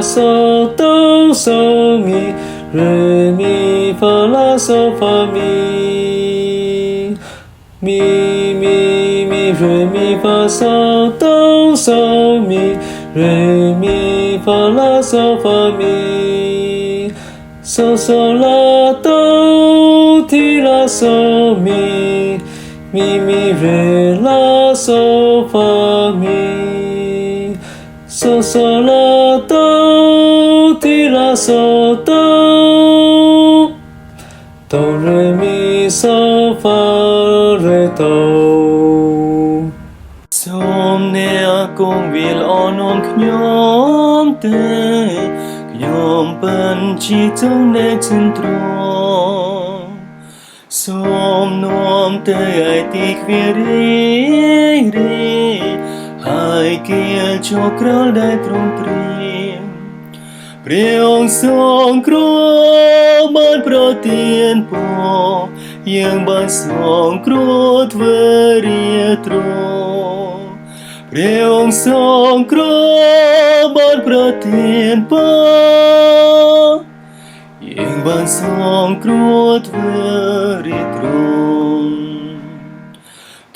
嗦哆嗦咪瑞咪发啦嗦发咪咪瑞咪发嗦哆嗦咪瑞咪发啦嗦发咪嗦嗦啦哆提啦嗦咪咪瑞啦嗦发咪嗦嗦啦哆提啦嗦哆哆瑞咪嗦发瑞哆សូមអ្នកគង់វាលអនោមខ្ញុំទេខ្ញុំបានជាចង់នៅចិនត្រង់សូមនាំទៅឲ្យទីខ្វារីហើយគេចូលក្រលដែលទ្រង់ព្រៀងព្រះអង្គทรงគ្រោះបានប្រទានពរយើងបានសងគ្រោះធ្វើរាទ្រង់ព្រះអង្គทรงគ្រោះបានប្រទានពរយើងបានសងគ្រោះធ្វើរាទ្រង់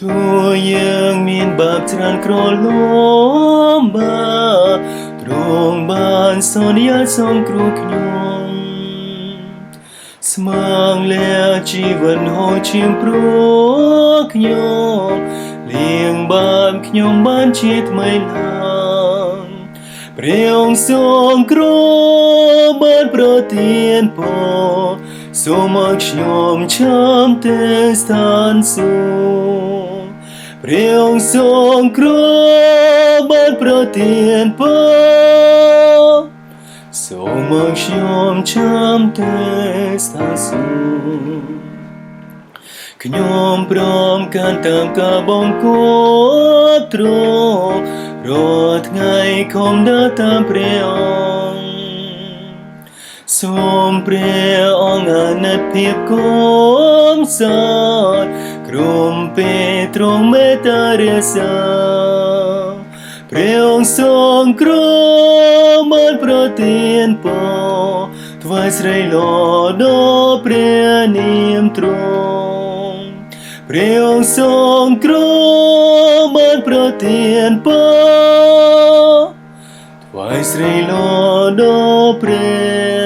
ទោះយើងមានបាបច្រើនក្រឡំបាទទ្រង់បានសន្យាសងគ្រោះខ្ញុំស្មាងលាជីវិតហូរឈាមព្រោះខ្ញុំលៀងបានខ្ញុំបានជាថ្មីឡើងព្រះអង្គทรงគ្រោះបានប្រទានពរសូមឲ្យខ្ញុំឈាមទៅស្ថានសួគ៌ព្រះអង្គทรงគ្រោះបានប្រទានពរសូមឲ្យខ្ញុំឈាមទៅស្ថានសួគ៌ខ្ញុំព្រមកាន់តាមការបង្គំទ្រង់រាល់ថ្ងៃខំដើរតាមព្រះអង្គសូមព្រះអង្គអាណិតភាពគុំសត់ក្រុមពេលទ្រង់មេត្តារាសាព្រះអង្គทรงគ្រោះបានប្រទានពរថ្វាយស្រីល្អដល់ព្រះនាមទ្រង់ព្រះអង្គทรงគ្រោះបានប្រទានពរថ្វាយស្រីល្អដល់ព្រះ